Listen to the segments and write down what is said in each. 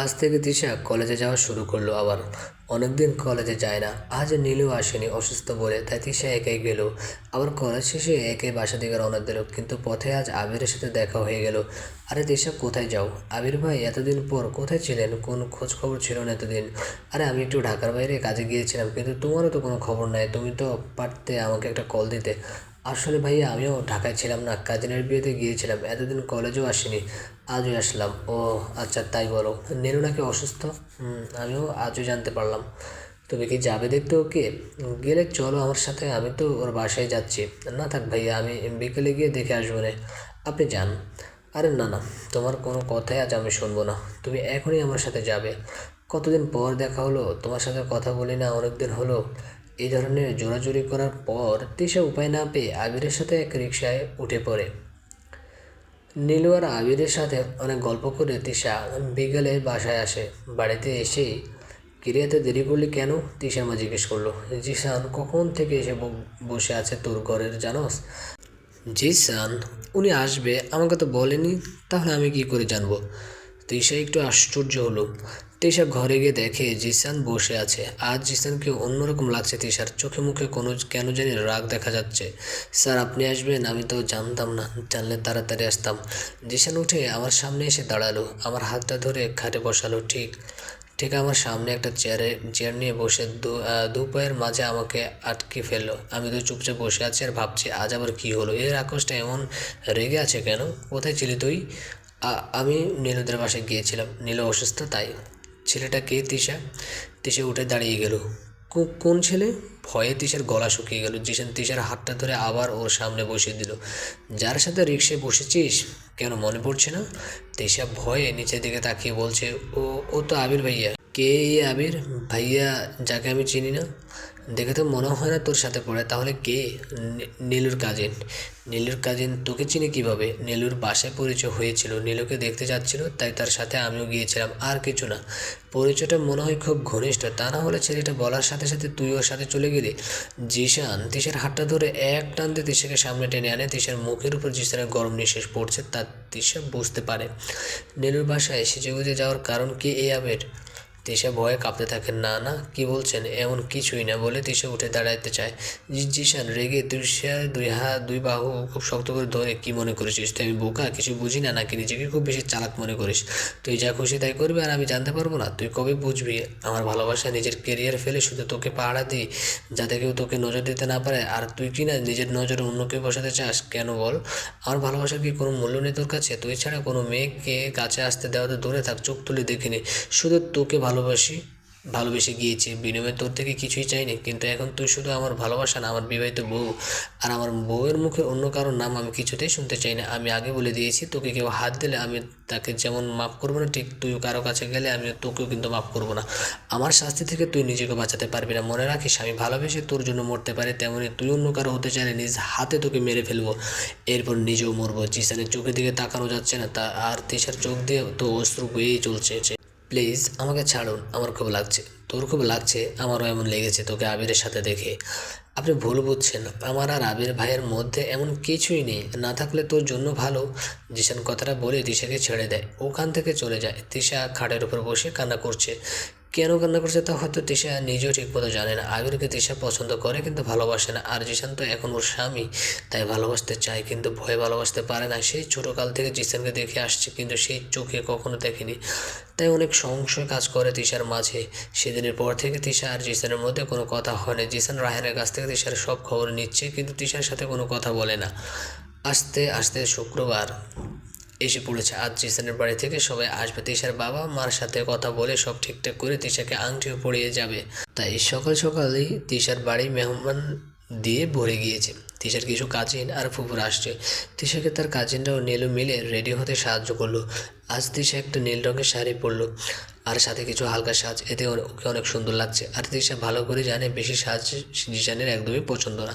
আজ থেকে তিশা কলেজে যাওয়া শুরু করলো আবার। অনেকদিন কলেজে যায় না। আজ নীলু আসেনি অসুস্থ বলে, তাই তিশা একাই গেল। আবার কলেজ শেষে একাই বাসা দিকে রওনা দিল, কিন্তু পথে আজ আবিরের সাথে দেখা হয়ে গেল। আরে তিশা, কোথায় যাও? আবির ভাই, এতদিন পর কোথায় ছিলেন? কোনো খোঁজ খবর ছিল না এতদিন। আরে আমি একটু ঢাকার বাইরে কাজে গিয়েছিলাম, কিন্তু তোমারও তো কোনো খবর নাই। তুমি তো পারতে আমাকে একটা কল দিতে। আসলে ভাইয়া, আমিও ঢাকায় ছিলাম না, কাজিনের বিয়েতে গিয়েছিলাম, এতদিন কলেজেও আসিনি, আজই আসলাম। ও আচ্ছা, তাই বলো। নীলু নাকি অসুস্থ? আমিও আজও জানতে পারলাম। তুমি কি যাবে দেখতে ওকে? গেলে চলো আমার সাথে, আমি তো ওর বাসায় যাচ্ছি। না থাক ভাইয়া, আমি বিকেলে গিয়ে দেখে আসবো না, আপনি যান। আরে না না, তোমার কোনো কথাই আজ আমি শুনবো না, তুমি এখনই আমার সাথে যাবে। কতদিন পর দেখা হলো, তোমার সাথে কথা বলি না অনেক দিন হলো। এই ধরনের জোরাজুরি করার পর তিশা উপায় না পেয়ে আবিরের সাথে এক রিকশায় উঠে পড়ে। নীলু আর আবিরের সাথে অনেক গল্প করে তিশা বিকেলে বাসায় আসে। বাড়িতে এসেই, কিরে এত দেরি করলি কেন? তিশার মা জিজ্ঞেস করলো। জিসান কখন থেকে এসে বসে আছে তোর ঘরের, জানোস? জিসান, উনি আসবে আমাকে তো বলেনি, তাহলে আমি কি করে জানবো? তিশা একটু আশ্চর্য হলো। তিশা ঘরে গিয়ে দেখে জিসান বসে আছে। আজ জিসানকে অন্যরকম লাগছে। তিশার চোখে মুখে কোনো কেন জানি রাগ দেখা যাচ্ছে। স্যার, আপনি আসবেন? আমি তো জানতাম না, জানলে তাড়াতাড়ি আসতাম। জিসান উঠে আমার সামনে এসে দাঁড়ালো, আমার হাতটা ধরে খাটে বসালো। ঠিক ঠিক আমার সামনে একটা চেয়ার নিয়ে বসে দু পায়ের মাঝে আমাকে আটকে ফেললো। আমি তো চুপচাপ বসে আছি আর ভাবছি আজ আবার কী হলো। এর আকাশটা এমন রেগে আছে কেন? কোথায় ছিলি তুই? আমি নীলুদের বাসায় গিয়েছিলাম, নীলু অসুস্থ তাই। ছেলেটা কে? তিশা। তিশা উঠে দাঁড়িয়ে গেল। কোন ছেলে? ভয়ে তিশার গলা শুকিয়ে গেল। জিসান তিশার হাতটা ধরে আবার ওর সামনে বসিয়ে দিল। যার সাথে রিক্সায় বসেছিস, কেন মনে পড়ছে না? তিশা ভয়ে নিচের দিকে তাকিয়ে বলছে, ও ও তো আবির ভাইয়া। কে এই আবির ভাইয়া, যাকে আমি চিনি না? দেখে তো মনে হয় না তোর সাথে পড়ে, তাহলে কে? নীলুর কাজিন। নীলুর কাজিন তোকে চিনি কিভাবে? নীলুর বাসায় পরিচয় হয়েছিল, নীলুকে দেখতে যাচ্ছিল, তাই তার সাথে আমিও গিয়েছিলাম, আর কিছু না। পরিচয়টা মনে হয় খুব ঘনিষ্ঠ, তা না হলে ছেলেটা বলার সাথে সাথে তুই ওর সাথে চলে গেলি। জিশান তিশার হাতটা ধরে এক টান দিয়ে তিশাকে সামনে টেনে আনে। তিশার মুখের উপর জিশানের গরম নিঃশ্বাস পড়ছে, তা তিশা বুঝতে পারে। নীলুর বাসায় সেজেগুজে যাওয়ার কারণ কি এই আবির? তিশা ভয়ে কাঁপতে থাকে। না না, কি বলছেন? এমন কিছুই না বলে তিশা উঠে দাঁড়াতে চায়। জিশান রেগে দুই বাহু খুব শক্ত করে ধরে, কি মনে করেছিস তুই আমি বোকা, কিছু বুঝি না নাকি? নিজেকে খুব বেশি চালাক মনে করিস? তুই যা খুশি তাই করবি আর আমি জানতে পারবো না? তুই কবে বুঝবি আমার ভালোবাসা? নিজের কেরিয়ার ফেলে শুধু তোকে পাহারা দিই, যাতে কেউ তোকে নজর দিতে না পারে, আর তুই কি না নিজের নজরে অন্য কেউ বসাতে চাস? কেন বল? আমার ভালোবাসার কি কোনো মূল্য নেই তোর কাছে? তুই ছাড়া কোনো মেয়েকে কাছে আসতে দেওয়া তো দূরে থাক, চোখ তুলে দেখিনি, শুধু তোকে ভালোবেসে গিয়েছি, বিনিময়ে তোর থেকে কিছুই চাইনি। কিন্তু এখন তুই শুধু আমার ভালোবাসা না, আমার বিবাহিত বউ, আর আমার বউয়ের মুখে অন্য কারোর নাম আমি কিছুতেই শুনতে চাই না। আমি আগে বলে দিয়েছি, তোকে কেউ হাত দিলে আমি তাকে যেমন মাফ করবো না, ঠিক তুই কারো কাছে গেলে আমি তোকেও কিন্তু মাফ করবো না। আমার শাস্তি থেকে তুই নিজেকে বাঁচাতে পারবি না। মনে রাখিস, আমি ভালোবেসে তোর জন্য মরতে পারি, তেমনি তুই অন্য কারো হতে চাইলে নিজ হাতে তোকে মেরে ফেলবো, এরপর নিজেও মরবো। জিসানের চোখের দিকে তাকানো যাচ্ছে না, তা আর তিশার চোখ দিয়ে তো অশ্রু বয়েই চলছে। প্লিজ আমাকে ছাড়ুন, আমার খুব লাগছে। তোর খুব লাগছে, আমারও এমন লেগেছে তোকে আবিরের সাথে দেখে। আপনি ভুল বুঝছেন, আমার আর আবির ভাইয়ের মধ্যে এমন কিছুই নেই, না থাকলে তোর জন্য ভালো। জিসান কথাটা বলে তিশাকে ছেড়ে দেয়, ওখান থেকে চলে যায়। তিশা খাটের উপর বসে কান্না করছে। কেন কান্না করছে তা হয়তো তিশা নিজেও ঠিকমতো জানে না। আবিরকে তিশা পছন্দ করে কিন্তু ভালোবাসে না, আর জিসান তো এখন ওর স্বামী, তাই ভালোবাসতে চায় কিন্তু ভয়ে ভালোবাসতে পারে না। সেই ছোটোকাল থেকে জিসানকে দেখে আসছে, কিন্তু সেই চোখে কখনো দেখেনি, তাই অনেক সংশয় কাজ করে তিশার মাঝে। সেদিনের পর থেকে তিশা আর জিসানের মধ্যে কোনো কথা হয় না। জিসান রায়হানের কাছ থেকে তিশার সব খবর নিচ্ছে, কিন্তু তিশার সাথে কোনো কথা বলে না। আস্তে আস্তে শুক্রবার এসে পড়েছে। আজ জিসানের বাড়ি থেকে সবাই আসবে। তিশার বাবা মার সাথে কথা বলে সব ঠিকঠাক করে তিশাকে আংটিও পরিয়ে যাবে। তাই সকাল সকালেই তিশার বাড়ি মেহমান দিয়ে ভরে গিয়েছে। তিশার কিছু কাজিন আর ফুফুর আসছে। তিশাকে তার কাজিনরাও নীলু মিলে রেডি হতে সাহায্য করলো। আজ তিশা একটা নীল রঙের শাড়ি পরলো আর সাথে কিছু হালকা সাজ, এতে ওকে অনেক সুন্দর লাগছে। আর তিশা ভালো করে জানে বেশি সাজ জিসানের একদমই পছন্দ না।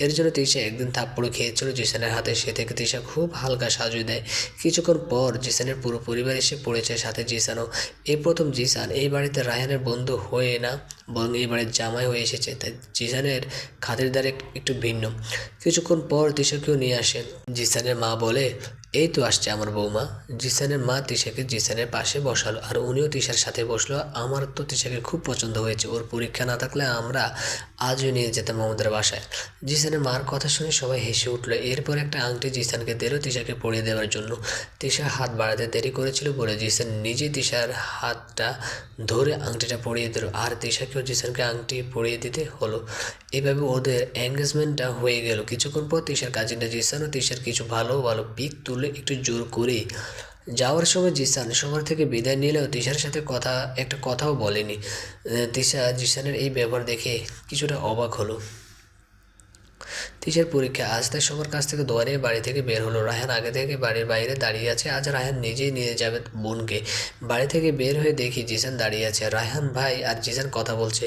এর জন্য তিশা একদিন থাপ্পড় খেয়েছিল জিসানের হাতে, সে থেকে তিশা খুব হালকা সাজই দেয়। কিছুক্ষণ পর জিসানের পুরো পরিবার এসে পড়েছে, সাথে জিসানও। এই প্রথম জিসান এই বাড়িতে রায়হানের বন্ধু হয়ে না, বরং এই বাড়ির জামাই হয়ে এসেছে, তাই জিসানের খাতিরদারি একটু ভিন্ন। কিছুক্ষণ পর তিশাকেও নিয়ে আসেন। জিসানের মা বলে, এই তো আসছে আমার বৌমা। জিসানের মা তিশাকে জিসানের পাশে বসালো আর উনিও তিশার সাথে বসলো। আমার তো তিশাকে খুব পছন্দ হয়েছে, ওর পরীক্ষা না থাকলে আমরা আজও নিয়ে যেতাম আমাদের বাসায়। জিসানের মার কথা শুনে সবাই হেসে উঠলো। এরপর একটা আংটি জিসানকে দিল তিশাকে পরিয়ে দেওয়ার জন্য। তিশা হাত বাড়াতে দেরি করেছিল বলে জিসান নিজে তিশার হাতটা ধরে আংটিটা পরিয়ে দিল আর তিশাকেও জিসানকে আংটি পরিয়ে দিতে হলো। এভাবে ওদের এঙ্গেজমেন্টটা হয়ে গেল। কিছুক্ষণ পর তিশার কাজিনটা জিসান ও তিশার কিছু ভালো ভালো পিক তুলে একটু জোর করেই যাওয়ার সময় জিসান সবার থেকে বিদায় নিলেও তিশার সাথে একটা কথাও বলেনি। তিশা জিসানের এই ব্যবহার দেখে কিছুটা অবাক হলো। তিশার পরীক্ষা আজ তাই সবার কাছ থেকে দোয়া নিয়ে বাড়ি থেকে বের হলো। রায়হান আগে থেকে বাড়ির বাইরে দাঁড়িয়ে আছে। আজ রায়হান নিজেই নিয়ে যাবে বোনকে। বাড়ি থেকে বের হয়ে দেখি জিসান দাঁড়িয়ে আছে। রায়হান ভাই আর জিসান কথা বলছে।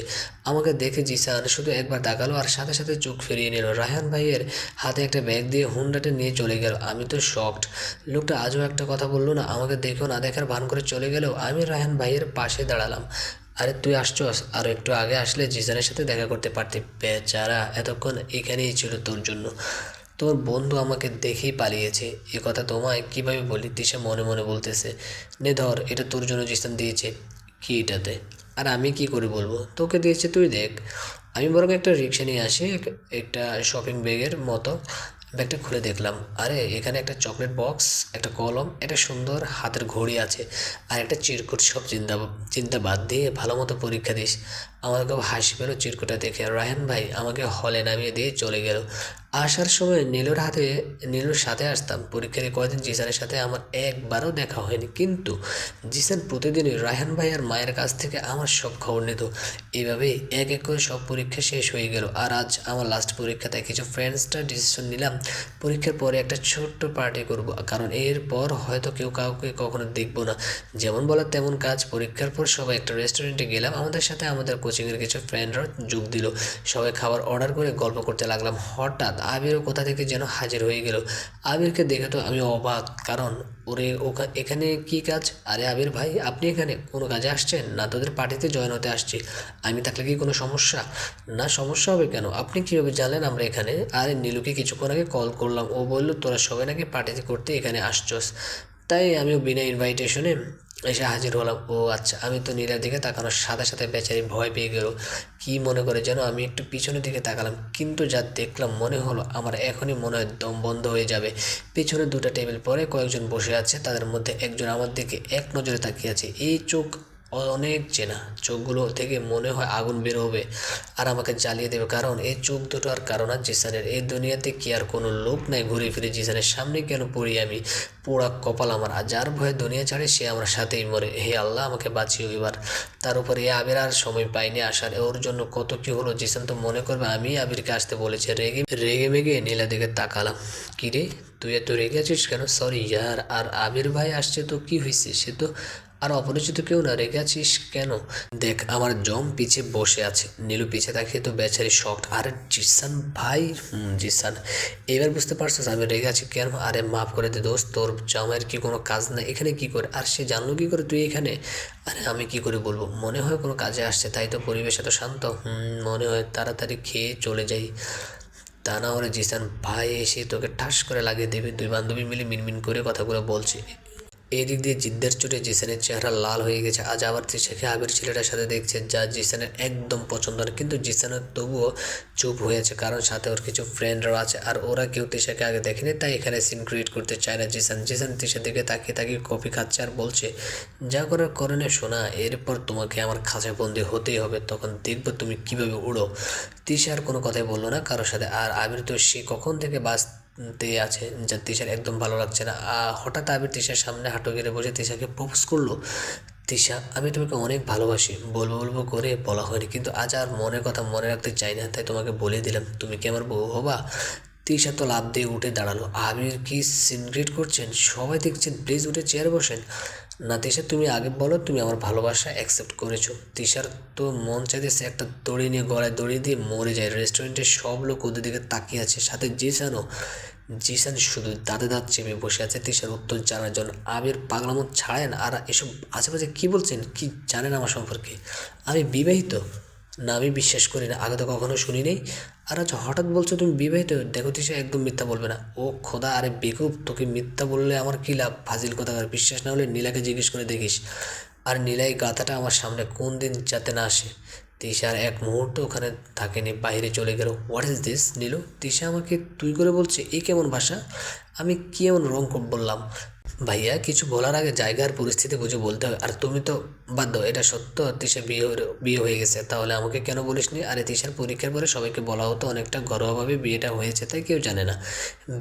আমাকে দেখে জিসান শুধু একবার তাকালো আর সাথে সাথে চোখ ফিরিয়ে নিল। রায়হান ভাইয়ের হাতে একটা ব্যাগ দিয়ে হুন্ডাটা নিয়ে চলে গেল। আমি তো শকড। লোকটা আজও একটা কথা বললো না, আমাকে দেখেও না দেখার ভান করে চলে গেল। আমি রায়হান ভাইয়ের পাশে দাঁড়ালাম। আরে তুই আসছস, আর একটু আগে আসলে জিসানের সাথে দেখা করতে পারতি। বেচারা এতক্ষণ এখানেই ছিল তোর জন্য। তোর বন্ধু আমাকে দেখেই পালিয়েছে। এ কথা তোমায় কীভাবে বলি? তিশা মনে মনে বলতেছে। নে ধর, এটা তোর জন্য জিসান দিয়েছে। কি এটাতে? আর আমি কি করে বলবো? তোকে দিয়েছে, তুই দেখ। আমি বরং একটা রিক্সা নিয়ে আসি, একটা শপিং ব্যাগের মতো। ব্যাগটা খুলে দেখলাম, আরে এখানে একটা চকলেট বক্স, একটা কলম, একটা সুন্দর হাতের ঘড়ি আছে আর একটা চিরকুট। সব চিন্তা বাদ দিয়ে ভালো মতো পরীক্ষা দিস। আমার খুব হাসি পেল চিরকুটটা দেখে। রায়হান ভাই আমাকে হলে নামিয়ে দিয়ে চলে গেল। আসার সময় নীলুর সাথে আসতাম। পরীক্ষার কয়েকদিন জিসানের সাথে আমার একবারও দেখা হয়নি, কিন্তু জিসান প্রতিদিনই রায়হান ভাই আর মায়ের কাছ থেকে আমার সব খবর নিত। এভাবেই এক এক করে সব পরীক্ষা শেষ হয়ে গেল। আর আজ আমার লাস্ট পরীক্ষা, তাই কিছু ফ্রেন্ডসরা ডিসিশন নিলাম পরীক্ষার পরে একটা ছোট্ট পার্টি করব, কারণ এরপর হয়তো কেউ কাউকে কখনো দেখবো না। যেমন বলার তেমন কাজ। পরীক্ষার পর সবাই একটা রেস্টুরেন্টে গেলাম। আমাদের সাথে আমাদের কোচিংয়ের কিছু ফ্রেন্ডরা যোগ দিল। সবাই খাবার অর্ডার করে গল্প করতে লাগলাম। হঠাৎ আবিরও কোথা থেকে যেন হাজির হয়ে গেল। আবিরকে দেখে তো আমি অবাক, কারণ এখানে কি কাজ? আরে আবির ভাই, আপনি এখানে কোনো কাজে আসছেন? না, তোদের পার্টিতে জয়েন হতে আসছি। আমি থাকলে কি কোনো সমস্যা? না, সমস্যা হবে কেন? আপনি কীভাবে জানলেন আমরা এখানে? আরে নীলুকে কিছুক্ষণ আগে কল করলাম, ও বললো তোরা সবাই নাকি পার্টিতে করতে এখানে আসছস, তাই আমিও বিনা ইনভাইটেশনে এসে হাজির হলাম। ও আচ্ছা। আমি তো নীলার দিকে তাকানোর সাথে সাথে বেচারি ভয় পেয়ে গেল। কি মনে করে যেন আমি একটু পিছনের দিকে তাকালাম, কিন্তু যা দেখলাম মনে হলো আমার এখনই মনে হয় দম বন্ধ হয়ে যাবে। পিছনে দুটো টেবিল পরে কয়েকজন বসে আছে, তাদের মধ্যে একজন আমার দিকে এক নজরে তাকিয়ে আছে। এই চোখ অনেক চেনা। চোখগুলো থেকে মনে হয় আগুন বের হবে আর আমাকে জ্বালিয়ে দেবে, কারণ এই চোখ দুটো আর কারণ আর জিসানের। এই দুনিয়াতে কি আর কোনো লোক নাই ঘুরে ফিরে জিসানের সামনে কেন পড়ি আমি? পোড়া কপাল আমার। আর যার ভয়ে দুনিয়া ছাড়ে সে আমার সাথেই মরে। হে আল্লাহ, আমাকে বাঁচিও এবার। তার উপর এ আবির আর সময় পাইনি আসার। ওর জন্য কত কি হলো। জিসান তো মনে করবে আমি আবিরকে আসতে বলেছে। রেগে রেগে মেগে নীলা দিকে তাকালাম। কিরে, তুই এত রেগে আছিস কেন? সরি ইয়ার। আর আবির ভাই আসছে তো কি হয়েছে? সে তো আর অপরিচিত কেউ না, রেগে আছিস কেন? দেখ, আমার জম পিছে বসে আছে। নীলু পিছে তাকিয়ে তো বেচারি শকড। আরে জিসান ভাই, জিসান, এবার বুঝতে পারছিস আমি রেগে আছি কেন? আরে মাফ করে দে দোস্ত, তোর জামাইয়ের কি কোনো কাজ না এখানে? কি করে? আর সে জানলো কি করে তুই এখানে? আরে আমি কি করে বলবো? মনে হয় কোনো কাজে আসছে, তাই তো পরিবেশ এত শান্ত। মনে হয় তাড়াতাড়ি খেয়ে চলে যাই, তা না হলে জিসান ভাই এসে তোকে ঠাস করে লাগিয়ে দেবে। দুই বান্ধবী মিলে মিনমিন করে কথাগুলো বলছে। এই দিক দিয়ে জিদ্দের চোটে জিসানের চেহারা লাল হয়ে গেছে। আজ আবার তিশাকে আবির ছেলেটার সাথে দেখছে, যা জিসানের একদম পছন্দ না। কিন্তু জিসানের তবুও চুপ হয়েছে, কারণ সাথে ওর কিছু ফ্রেন্ডরাও আছে আর ওরা কেউ তিশাকে আগে দেখেনি, তাই এখানে সিন ক্রিয়েট করতে চায় না জিসান। জিসান তিশার দিকে তাকিয়ে তাকিয়ে কফি খাচ্ছে আর বলছে, যা করার করে নে শোনা, এরপর তোমাকে আমার খাঁচায় বন্দি হতেই হবে, তখন দেখবো তুমি কিভাবে উড়ো। তিশা আর কোনো কথাই বললো না কারোর সাথে। আর আবির তো সে কখন থেকে আছে, যা তিশার একদম ভালো লাগছে না। হঠাৎ আবির তিশার সামনে হাঁটু গেড়ে বসে তিশাকে প্রপোজ করলো। তিশা, আমি তোমাকে অনেক ভালোবাসি। বলবো বলবো করে বলা হয়নি, কিন্তু আজ আর মনের কথা মনে রাখতে চাই না, তাই তোমাকে বলে দিলাম। তুমি কি আমার বউ হবা? তিশা তো লাফ দিয়ে উঠে দাঁড়ালো। আবির কি সিনক্রেট করছেন? সবাই দেখছেন, প্লিজ উঠে চেয়ার বসেন। না তিশা, তুমি আগে বলো তুমি আমার ভালোবাসা অ্যাকসেপ্ট করেছো। তিশার তো মন চাইতেছে একটা দড়ি নিয়ে গলায় দড়ি দিয়ে মরে যায়। রেস্টুরেন্টের সব লোক ওদের দিকে তাকিয়ে আছে, সাথে জিসানও। জিসান শুধু দাঁতে দাঁত চেপে বসে আছে তিশার উত্তর জানার জন্য। আবির পাগলামো ছাড়েন, আর এসব আশেপাশে কি বলছেন? কি জানেন আমার সম্পর্কে? আমি বিবাহিত। না, আমি বিশ্বাস করি না, আগে তো কখনো শুনিনি। আর আচ্ছা, হঠাৎ বলছো তুমি বিবাহিত? দেখো তিশা, একদম মিথ্যা বলবে না। ও খোদা, আরে বেকুব, তোকে মিথ্যা বললে আমার কী লাভ? ফাজিল কথা। বিশ্বাস না হলে নীলাকে জিজ্ঞেস করে দেখিস। আর নীলা এই গাধাটা আমার সামনে কোন দিন যাতে না আসে। তিশা আর এক মুহূর্ত ওখানে থাকেনি, বাইরে চলে গেল। What is this Nilu? Tisha আমাকে তুই করে বলছে, এই কেমন ভাষা? আমি কি এমন রং বললাম? ভাইয়া, কিছু বলার আগে জায়গার পরিস্থিতি বুঝে বলতে হয়। আর তুমি তো বাদ দাও, এটা সত্য তিশা বিয়ে হয়ে গেছে, তাহলে আমাকে কেন বলিসনি? আরে তিশার পরীক্ষার পরে সবাইকে বলা হতো অনেকটা ঘরোয়াভাবে বিয়েটা হয়েছে, তাই কেউ জানে না।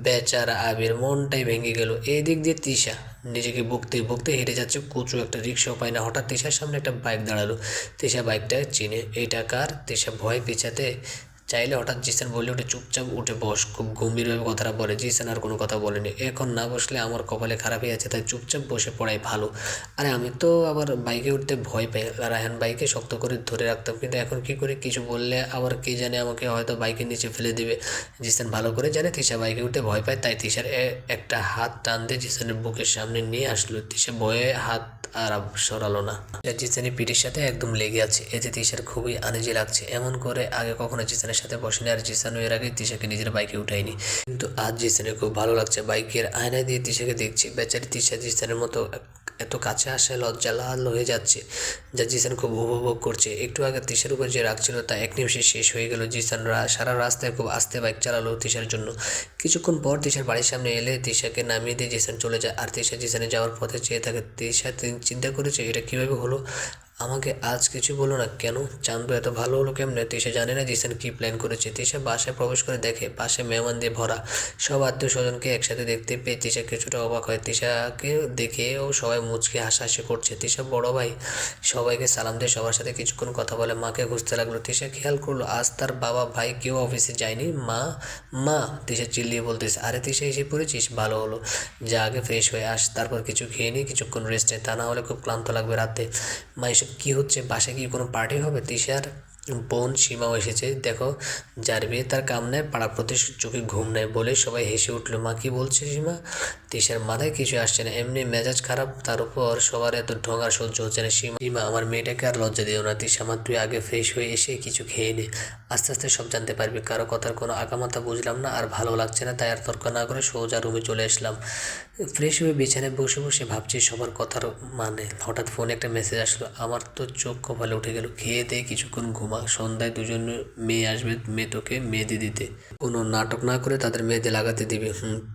বেচারা আবির মনটাই ভেঙে গেল। এই দিক দিয়ে তিশা নিজেকে বকতে বকতে হেঁটে যাচ্ছে, কচু একটা রিক্সাও পায় না। হঠাৎ তিশার সামনে একটা বাইক দাঁড়ালো। তিশা বাইকটা চিনে, এইটা কার? তিশা ভয় পিছাতে চাইলে হঠাৎ জিসান বললে ওঠে, চুপচাপ উঠে বস। খুব গম্ভীরভাবে কথাটা বলে। জিসান আর কোনো কথা বলেনি। এখন না বসলে আমার কপালে খারাপ হয়ে আছে, তাই চুপচাপ বসে পড়াই ভালো। আরে আমি তো আবার বাইকে উঠতে ভয় পাই, রায়হান বাইকে শক্ত করে ধরে রাখতাম, কিন্তু এখন কি করে? কিছু বললে আবার কে জানে আমাকে হয়তো বাইকের নিচে ফেলে দিবে। জিসান ভালো করে জানে তিশা বাইকে উঠতে ভয় পায়, তাই তিশার একটা হাত টান দিয়ে জিসানের বুকের সামনে নিয়ে আসলো। তিশা ভয়ে হাত আর সরালো না। জিসানের পিঠের সাথে একদম লেগে আছে, এতে তিশার খুবই আনইজি লাগছে। এমন করে আগে কখনো জিসানের সাথে বসেনি, আর জিসানও এর আগে তিশাকে নিজের বাইকে উঠায়নি। কিন্তু আজ জিসানের খুব ভালো লাগছে। বাইকের আয়নায় দিয়ে তিশাকে দেখছি। বেচারি তিশা জিসানের মতো এত কাছে আসে লজ্জা লাল হয়ে যাচ্ছে, যা জিসান খুব উপভোগ করছে। একটু আগে তিশার উপর যে রাগ ছিল তা এক নিমিষে শেষ হয়ে গেল। জিসান সারা রাস্তায় খুব আস্তে বাইক চালালো তিশার জন্য। কিছুক্ষণ পর তিশার বাড়ির সামনে এলে তিশাকে নামিয়ে দিয়ে জিসান চলে যায়, আর তিশা জিসানে যাওয়ার পথে চেয়ে থাকে। তিশা চিন্তা করেছে, এটা কীভাবে হলো? আমাকে আজ কিছু বলো না কেন? চান্দু এত ভালো হলো কেমনে? তিশা জানে না জিসান কি প্ল্যান করেছে। তিশা বাসায় প্রবেশ করে দেখে পাশে মেহমান দিয়ে ভরা। সব আত্মীয় স্বজনকে একসাথে দেখতে পেয়ে তিশা কিছুটা অবাক হয়। তিশাকে দেখেও সবাই মুচকে হাসাহাসি করছে। তিশা বড় ভাই সবাইকে সালাম দিয়ে সবার সাথে কিছুক্ষণ কথা বলে মাকে খুঁজতে লাগলো। তিশা খেয়াল করলো আজ তার বাবা ভাই কেউ অফিসে যায়নি। মা মা তিশা চিল্লিয়ে বলতেছে, আরে তিশা এসে পড়েছিস, ভালো হলো। যা আগে ফ্রেশ হয়ে আস, তারপর কিছু খেয়ে নিই, কিছুক্ষণ রেস্ট নে, তা না হলে খুব ক্লান্ত লাগবে রাতে। মা, এসব কী হচ্ছে? বাসায় কি কোনো পার্টি হবে? তিশার বোন সীমাও এসেছে। দেখো, যার বিয়ে তার কাম নেয়, পাড়া প্রতি চোখে ঘুম নেয় বলে সবাই হেসে উঠলো। মা কি বলছে সীমা? তিশার মাথায় কিছু আসছে না, এমনি মেজাজ খারাপ, তার উপর সবার এত ঢোঙা সহ্য হচ্ছে না। সীমা, আমার মেয়েটাকে আর লজ্জা দিও না। তিশা মা, তুই আগে ফ্রেশ হয়ে এসে কিছু খেয়ে নে, আস্তে আস্তে সব জানতে পারবি। কারো কথার কোনো আগামাথা বুঝলাম না, আর ভালো লাগছে না, তাই আর তর্ক না করে সোজা রুমে চলে আসলাম। ফ্রেশ হয়ে বিছানায় বসে বসে ভাবছি সবার কথার মানে। হঠাৎ ফোনে একটা মেসেজ আসলো, আমার তো চোখ কপালে উঠে গেল। খেয়ে দিয়ে কিছুক্ষণ ঘুমা, সন্ধ্যায় দুজন মেয়ে আসবে মেয়ে তোকে মেহেদি দিতে। কোনো নাটক না করে তাদের মেহেদি লাগাতে দিবি।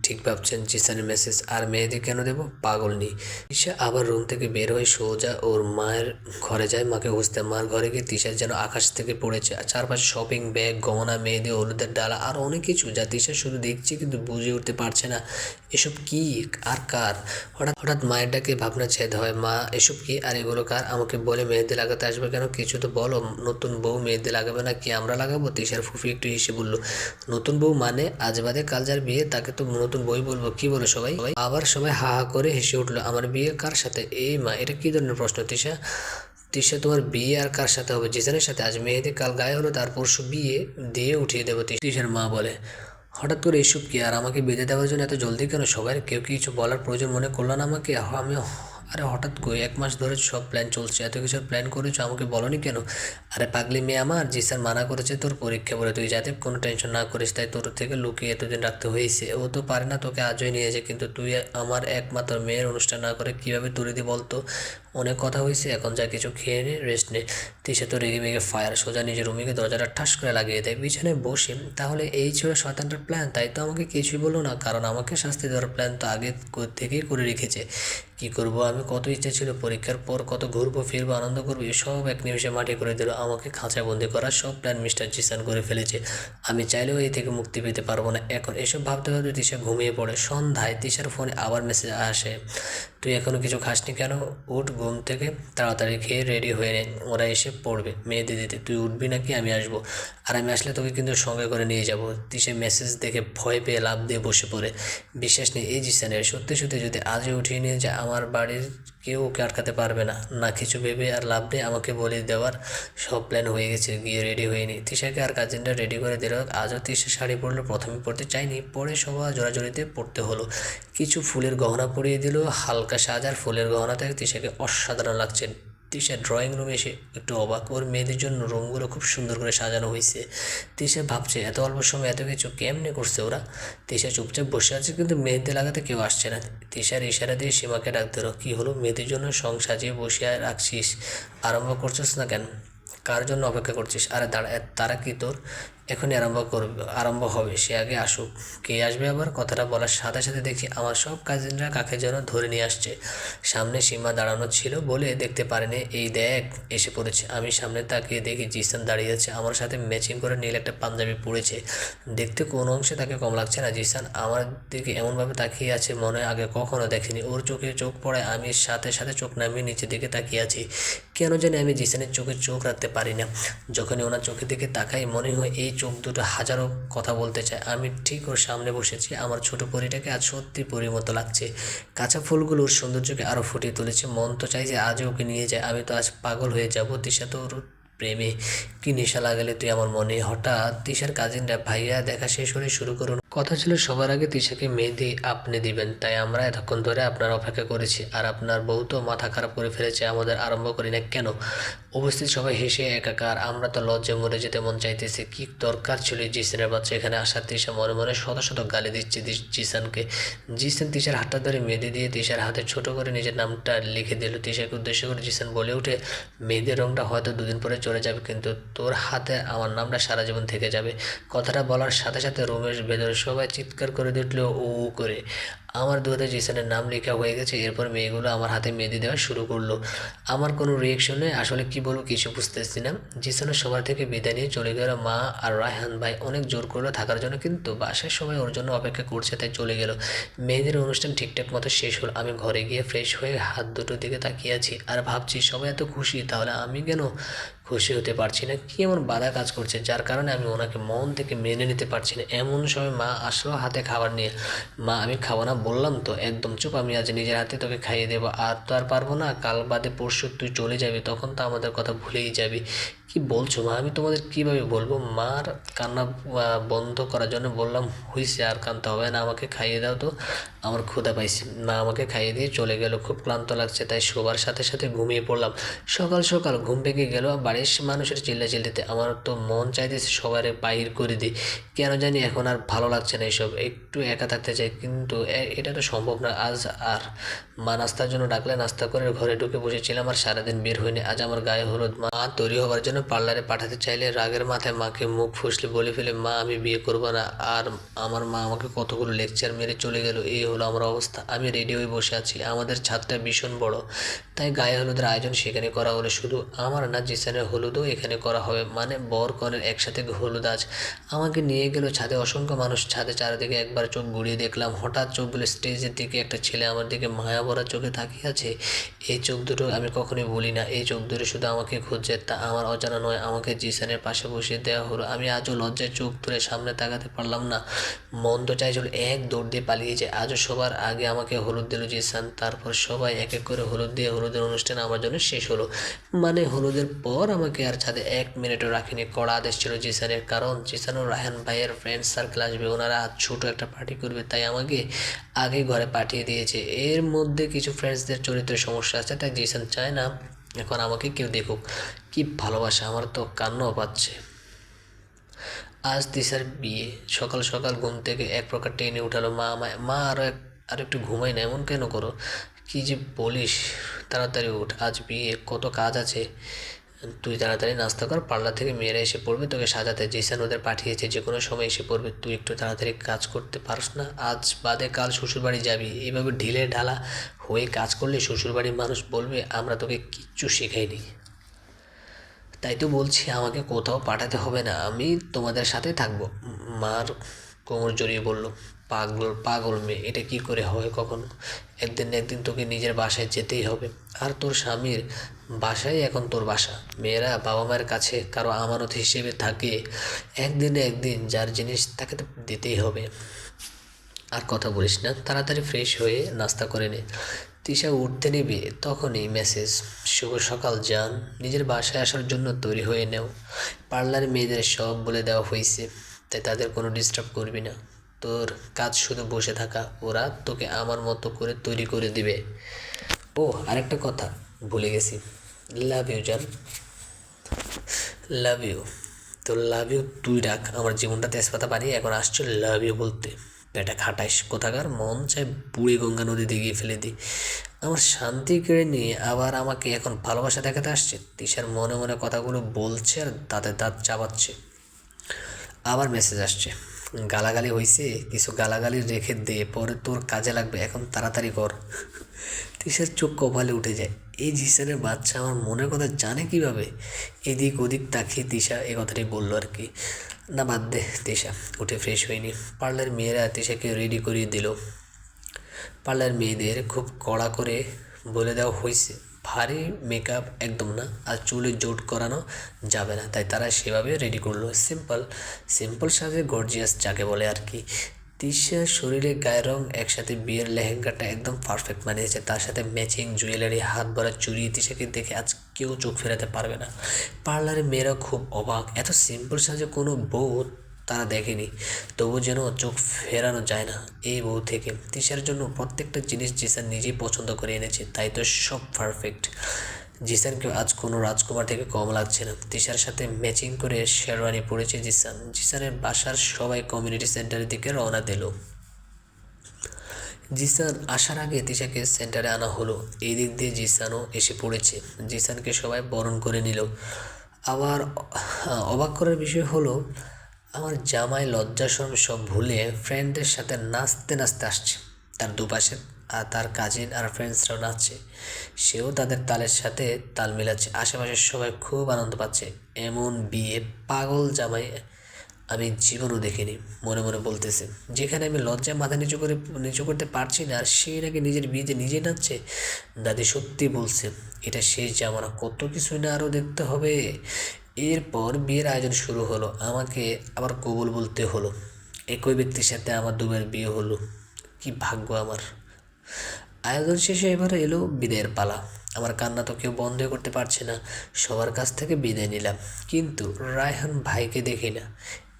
ঠিক ভাবছেন। জিসানের মেসেজ। আর মেহেদি কেন দেবো? পাগল নেই। তিশা আবার রুম থেকে বের হয়ে সোজা ওর মায়ের ঘরে যায় মাকে খুঁজতে। মার ঘরে গিয়ে তিশার যেন আকাশ থেকে পড়েছে। আর চারপাশে শপিং ব্যাগ, গহনা, মেহেদি, হলুদের ডালা আর অনেক কিছু, যা তিশা শুধু দেখছে কিন্তু বুঝে উঠতে পারছে না এসব কি আর কার। হঠাৎ হঠাৎ মায়ের ডাকে ভাবনা ছেদ হয়। মা, এসব কি আর এগুলো কার? আমাকে বলে মেহেদি লাগাতে আসবে কেন? কিছু তো বলো। নতুন বউ মেহেদি লাগাবে না কি আমরা লাগাবো? তিশার ফুফি একটু হেসে বলল, নতুন বউ মানে? আজ বাদে কাল যার বিয়ে তাকে তো নতুন বই বলবো। কি বলো সবাই? আবার সবাই হা হা করে হেসে উঠলো। আমার বিয়ে কার সাথে? এই মা, এটা কি ধরনের প্রশ্ন? তিশা তিশা তোমার বিয়ে আর কার সাথে হবে? জিসানের সাথে। আজ মেহেদি, কাল গায়ে হলো, তার পরশু বিয়ে, দিয়ে উঠিয়ে দেবো। তিশার মা বলে, হঠাৎ করে এসব কি? আর আমাকে বেঁধে দেওয়ার জন্য এত জলদি কেন? সবাই কেউ কিছু বলার প্রয়োজন মনে করলো না আমাকে? আমি আরে হঠাৎ কই? 1 মাস ধরে সব প্ল্যান চলছে, এত কিছুর প্ল্যান করেছো, আমাকে বলনি কেন? আরে পাগলি মেয়ে আমার, জিসান মানা করেছে তোর পরীক্ষা বলে তুই যাতে কোনো টেনশন না করিস, তাই তোর থেকে লুকিয়ে এতদিন রাখতে হয়েছে। ও তো পারে না তোকে আজই নিয়েছে, কিন্তু তুই আমার একমাত্র মেয়ের অনুষ্ঠান না করে কীভাবে তুলে দি বলতো? অনেক কথা হয়েছে, এখন যা কিছু খেয়ে নে, রেস্ট নে। তিশা তো রেগে মেগে ফায়ার। সোজা নিজের রুমে গিয়ে দরজাটা ঠাস করে লাগিয়ে দেয়। বিছানায় বসে, তাহলে এই ছিল শয়তানটার প্ল্যান, তাই তো আমাকে কিছুই বললো না, কারণ আমাকে শাস্তি দেওয়ার প্ল্যান তো আগে থেকেই করে রেখেছে। কি করব আমি? কত ইচ্ছা ছিল পরীক্ষার পর কত ঘুরবো ফিরবো আনন্দ করবো, সব এক নিমিষে মাটি করে দিল। আমাকে খাঁচায় বন্দি করার সব প্ল্যান মিস্টার জিসান করে ফেলেছে। আমি চাইলেও এই থেকে মুক্তি পেতে পারবো না। এখন এসব ভাবতে ভাবতে তিশা ঘুমিয়ে পড়ে। সন্ধ্যায় তিশার ফোনে আবার মেসেজ আসে, তুই এখনও কিছু খাসনি কেন? উঠ ঘুম থেকে, তাড়াতাড়ি খেয়ে রেডি হয়ে নে, ওরা এসে পড়বে মেহেদি দিতে। তুই উঠবি নাকি আমি আসবো? আর আমি আসলে তোকে কিন্তু সঙ্গে করে নিয়ে যাবো। তিশা মেসেজ দেখে ভয় পেয়ে লাফ দিয়ে বসে পড়ে। বিশ্বাস নেই এই জিসানের, সত্যি সত্যি যদি আজই উঠিয়ে নিয়ে যায় আমার বাড়ির কেউ ওকে আটকাতে পারবে না। না কিছু ভেবে আর লাভ নেই, আমাকে বলে দেওয়ার সব প্ল্যান হয়ে গেছে। গিয়ে রেডি হয়ে নি। তিশাকে আর কাজিনটা রেডি করে দিল। আজও তিশা শাড়ি পরলো। প্রথমে পরতে চাইনি, পরে সবার জোড়াজোড়িতে পরতে হলো। কিছু ফুলের গহনা পরিয়ে দিল, হালকা সাজ আর ফুলের গহনা থেকে তিশাকে অসাধারণ লাগছে। তিশা ড্রয়িং রুমে এসে একটু অবাক, ওর মেয়েদের জন্য রুমগুলো খুব সুন্দর করে সাজানো হয়েছে। তিশা ভাবছে এত অল্প সময় এত কিছু কেমনে করছে ওরা। তিশা চুপচাপ বসে আছে, কিন্তু মেহেদি লাগাতে কেউ আসছে না। তিশার ইশারা দিয়ে সীমাকে ডাক দিল, কী হলো, মেয়েদের জন্য সং সাজিয়ে বসিয়ে রাখছিস, আরম্ভ করছিস না কেন? কার জন্য অপেক্ষা করছিস? আরে দাঁড়া, তারা কি তোর এখনই আরম্ভ হবে? সে আগে আসুক। কে আসবে আবার? কথাটা বলার সাথে সাথে দেখি আমার সব কাজিনরা কাকে যেন ধরে নিয়ে আসছে। সামনে সীমা দাঁড়ানো ছিল বলে দেখতে পারেনি, এই দেখ এসে পড়েছে। আমি সামনে তাকিয়ে দেখি জিসান দাঁড়িয়ে আছে, আমার সাথে ম্যাচিং করে নীল একটা পাঞ্জাবি পরেছে। দেখতে কোনো অংশে তাকে কম লাগছে না। জিসান আমার দিকে এমনভাবে তাকিয়ে আছে মনে হয় আগে কখনো দেখেনি। ওর চোখে চোখ পড়ে, আমি সাথে সাথে চোখ নামিয়ে নিচের দিকে তাকিয়ে আছি। কেন জানি আমি জিসানের চোখে চোখ রাখতে পারি না। যখনই ওনার চোখের দিকে তাকাই মনে হয় এই চোখ দুটো হাজারো কথা বলতে চায়। আমি ঠিক ওর সামনে বসেছি, আমার ছোট পরীটাকে আজ সত্যি পরীর মতো লাগছে। কাঁচা ফুলগুলো ওর সৌন্দর্যকে আরও ফুটিয়ে তুলেছে। মন তো চাইছে আজও ওকে নিয়ে যায়, আমি তো আজ পাগল হয়ে যাবো। তিশা তো ওর প্রেমে কি নেশা লাগালে তুই আমার মনে। হঠাৎ তিশার কাজিনরা, ভাইয়া দেখা শেষ হলে শুরু করুন। কথা ছিল সবার আগে তিশাকে মেহেদি আপনি দিবেন, তাই আমরা এতক্ষণ ধরে আপনার অপেক্ষা করেছি। আর আপনার বউ তো মাথা খারাপ করে ফেলেছে, আমাদের আরম্ভ করি না কেন? উপস্থিত সবাই হেসে একাকার, আমরা তো লজ্জায় মরে যেতে মন চাইতেছে। কি দরকার ছিল জিসানের বাচ্চা এখানে আসার? তিশা মনে মনে শত শত গালি দিচ্ছে জিসানকে। জিসান তিশার হাতটা ধরে মেহেদি দিয়ে তিশার হাতে ছোট করে নিজের নামটা লিখে দিল। তিশাকে উদ্দেশ্য করে জিসান বলে উঠে, মেহেদির রঙটা হয়তো দুদিন পরে চলে যাবে, কিন্তু তোর হাতে আমার নামটা সারা জীবন থেকে যাবে। কথাটা বলার সাথে সাথে রুমের ভেতরে সবাই চিৎকার করে দিল ও করে। আমার দুহাতে জিসানের নাম লেখা হয়ে গেছে। এরপর মেয়েগুলো আমার হাতে মেহেদি দেওয়া শুরু করলো। আমার কোনো রিয়েকশন নেই, আসলে কি বলবো কিছু বুঝতেছি না। জিসানের সবার থেকে বিদায় নিয়ে চলে গেল। মা আর রায়হান ভাই অনেক জোর করলো থাকার জন্য, কিন্তু বাসায় সবাই ওর জন্য অপেক্ষা করছে, তাই চলে গেল। মেয়েদের অনুষ্ঠান ঠিকঠাক মতো শেষ হল। আমি ঘরে গিয়ে ফ্রেশ হয়ে হাত দুটোর দিকে তাকিয়ে আছি আর ভাবছি সবাই এত খুশি, তাহলে আমি কেন খুশি হতে পারছি না? কি এমন বাধা কাজ করছে যার কারণে আমি ওনাকে মন থেকে মেনে নিতে পারছি না? এমন সময় মা আসলো হাতে খাবার নিয়ে। মা, আমি খাবো না বললাম তো, একদম চুপ। আমি আজ নিজের হাতে তোকে খাইয়ে দেবো। আর তো আর পারবো না, কাল বাদে পরশু তুই চলে যাবি, তখন তো আমাদের কথা ভুলেই যাবি। কি বলছো মা? আমি তোমাদের কিভাবে বলবো? মার কান্না বন্ধ করার জন্য বললাম, হইছে আর কাঁদতে হবে না, আমাকে খাইয়ে দাও তো, আমার ক্ষুধা পাইছে। মা আমাকে খাইয়ে দিয়ে চলে গেল। খুব ক্লান্ত লাগছে, তাই শোবার সাথে সাথে ঘুমিয়ে পড়লাম। সকাল সকাল ঘুম ভেঙে গেল বাড়ির মানুষের চিল্লাচিল্লিতে। আমার তো মন চাইতেছে সবারে বাহির করে দিই। কেন জানি এখন আর ভালো লাগছে না এসব, একটু একা থাকতে চাই, কিন্তু এটা তো সম্ভব না আজ আর। মা নাস্তার জন্য ডাকলে নাস্তা করে ঘরে ঢুকে বসেছিলাম আর সারাদিন বের হয়নি। আজ আমার গায়ে হলুদ। মা তৈরি হওয়ার জন্য পার্লারে পাঠাতে চাইলে রাগের মাথায় মাকে মুখ ফুসলে বলে ফেলে, মা আমি বিয়ে করবো না। আর আমার মা আমাকে কতগুলো লেকচার মেরে চলে গেল। এই হলো আমার অবস্থা। আমি রেডি হয়ে বসে আছি। আমাদের ছাদটা ভীষণ বড়, তাই গায়ে হলুদের আয়োজন সেখানে করা হলো। শুধু আমার না, জিসানের হলুদও এখানে করা হবে, মানে বর কনের একসাথে হলুদ। আজ আমাকে নিয়ে গেল ছাদে। অসংখ্য মানুষ ছাদে, চারিদিকে একবার চোখ ঘুরিয়ে দেখলাম। হঠাৎ চোখ বলে স্টেজের দিকে একটা ছেলে আমার দিকে মায়া ভরা চোখে তাকিয়ে আছে। এই চোখ দুটো আমি কখনোই বলি না। এই চোখ দুটো শুধু আমাকে খুঁজছে, তা আমার অজানা নয়। আমাকে জিসানের পাশে বসিয়ে দেওয়া হলো। আমি আজও লজ্জায় চোখ তুলে সামনে তাকাতে পারলাম না। মন তো চাইছিল এক দৌড় দিয়ে পালিয়ে যায়। আজও সবার আগে আমাকে হলুদ দিল জিসান। তারপর সবাই এক এক করে হলুদ দিয়ে হলুদের অনুষ্ঠান আমার জন্য শেষ হলো। মানে হলুদের পর আমাকে আর ছাদে 1 মিনিটও রাখিনি। কড়া আদেশ ছিল জিসানের, কারণ জিসান ও রায়হান ভাইয়ের ফ্রেন্ড সার্কেল আসবে, ওনারা আজ ছোটো একটা পার্টি করবে, তাই আমাকে আগে ঘরে পাঠিয়ে দিয়েছে। এর মধ্যে কিছু ফ্রেন্ডসদের চরিত্রের সমস্যা আছে, তাই জিসান চায় না এখন আমাকে কেউ দেখুক। কি ভালোবাসা, আমার তো কান্নাও পাচ্ছে। আজ তিশার বিয়ে। সকাল সকাল ঘুম থেকে এক প্রকার টেনে উঠালো মা আমায়। মা আর একটু ঘুমাই না, এমন কেন করো? কি যে বলিস, তাড়াতাড়ি উঠ, আজ বিয়ে, কত কাজ আছে। তুই তাড়াতাড়ি নাস্তা কর, পার্লার থেকে মেয়েরা এসে পড়বে তোকে সাজাতে। জিসান ওদের পাঠিয়েছে, যে কোনো সময় এসে পড়বে। তুই একটু তাড়াতাড়ি কাজ করতে পারস না? আজ বাদে কাল শ্বশুরবাড়ি যাবি, এইভাবে ঢিলে ঢালা হয়ে কাজ করলে শ্বশুরবাড়ির মানুষ বলবে আমরা তোকে কিচ্ছু শেখাইনি। তাই তো বলছি আমাকে কোথাও পাঠাতে হবে না, আমি তোমাদের সাথে থাকবো। মার কোমর জড়িয়ে বলল, পাগল পাগল মেয়ে, এটা কি করে হয় কখনো? একদিন না একদিন তোকে নিজের বাসায় যেতেই হবে। আর তোর স্বামীর বাসায় এখন তোর বাসা। মেয়েরা বাবা মায়ের কাছে কারো আমানত হিসেবে থাকে। একদিন না একদিন যার জিনিস তাকে তো দিতেই হবে। আর কথা বলিস না, তাড়াতাড়ি ফ্রেশ হয়ে নাস্তা করে নে। তিশা উঠতে নেবে তখনই মেসেজ, শুভ সকাল জান, নিজের বাসায় আসার জন্য তৈরি হয়ে নেও। পার্লারে মেয়েদের সব বলে দেওয়া হয়েছে, তাই তাদের কোনো ডিস্টার্ব করবি না। তোর কাজ শুধু বসে থাকা, ওরা তোকে আমার মতো করে তৈরি করে দিবে। ও আরেকটা কথা ভুলে গেছি, লাভ ইউ জান, লাভ ইউ। তো লাভ ইউ তুই ডাক, আমার জীবনটা তেজপাতা বানিয়ে এখন আসছো লাভ ইউ বলতে। পেটা খাটাইস কোথাকার, মন চায় বুড়ি গঙ্গা নদীতে গিয়ে ফেলে দিই। আমার শান্তি কেড়ে নিয়ে আবার আমাকে এখন ভালোবাসা দেখাতে আসছে। তিশার মনে মনে কথাগুলো বলছে আর দাঁতে দাঁত চাবাচ্ছে। আবার মেসেজ আসছে, গালাগালি হইছে, কিছু গালাগালি রেখে দে, পরে তোর কাজে লাগবে, এখন তাড়াতাড়ি কর। তিশার চোখ কপালে উঠে যায়। এই জিসানের বাচ্চা আমার মনের কথা জানে কিভাবে? এদিক ওদিক তাকিয়ে তিশা এই কথাটাই বললো আর কি। না বাদ দে, তিশা উঠে ফ্রেশ হয়নি। পার্লার মেয়েরা তিশাকে রেডি করিয়ে দিল। পার্লার মেয়েদের খুব কড়া করে বলে দেওয়া হয়েছে ভারী মেকআপ একদম না, আর চুলে জোট করানো যাবে না, তাই তারা সেভাবে রেডি করলো। সিম্পল সিম্পল সাজে গর্জিয়াস যাকে বলে আর কি। তিশার শরীরে গায়ের রং একসাথে বিয়ের লেহেঙ্গাটা একদম পারফেক্ট মানিয়েছে, তার সাথে ম্যাচিং জুয়েলারি, হাত ভরা চুড়ি। তিশাকে দেখে আজ কেউ চোখ ফেরাতে পারবে না। পার্লারে মেয়েরা খুব অবাক, এত সিম্পল সাজে কোনো বউ তারা দেখেনি, তবু যেন চোখ ফেরানো যায় না এই বউ থেকে। তিশার জন্য প্রত্যেকটা জিনিস জিসান নিজেই পছন্দ করে এনেছে, তাই তো সব পারফেক্ট। জিসানকে আজ কোনো রাজকুমার থেকে কম লাগছে না। তিশার সাথে ম্যাচিং করে শেরওয়ানি পরেছে জিসান। জিসানের বাসার সবাই কমিউনিটি সেন্টারের দিকে রওনা দিল। জিসান আসার আগে তিশাকে সেন্টারে আনা হলো। এই দিক দিয়ে জিসানও এসে পড়েছে। জিসানকে সবাই বরণ করে নিল। আবার অবাক করার বিষয় হলো, আমার জামাই লজ্জা শরম সব ভুলে ফ্রেন্ডদের সাথে নাচতে নাচতে আসছে। তার দুপাশে আর তার কাজিন আর ফ্রেন্ডসরাও নাচছে, সেও তাদের তালের সাথে তাল মিলাচ্ছে। আশেপাশের সবাই খুব আনন্দ পাচ্ছে। এমন বিয়ে পাগল জামাই আমি জীবনও দেখিনি, মনে মনে বলতেছে। যেখানে আমি লজ্জায় মাথা নিচু করতে পারছি না, আর সে নাকি নিজের বিয়েতে নিজে নাচছে। দাদি সত্যি বলছে, এটা শেষ জামানা, কত কিছুই না আরও দেখতে হবে। এরপর বিয়ের আয়োজন শুরু হলো। আমাকে আবার কবুল বলতে হলো। একই ব্যক্তির সাথে আমার দুবার বিয়ে হলো, কি ভাগ্য আমার। আয়োজন শেষে এবার এলো বিদায়ের পালা। আমার কান্না তো কেউ বন্ধ করতে পারছে না। সবার কাছ থেকে বিদায় নিলাম, কিন্তু রায়হান ভাইকে দেখি না।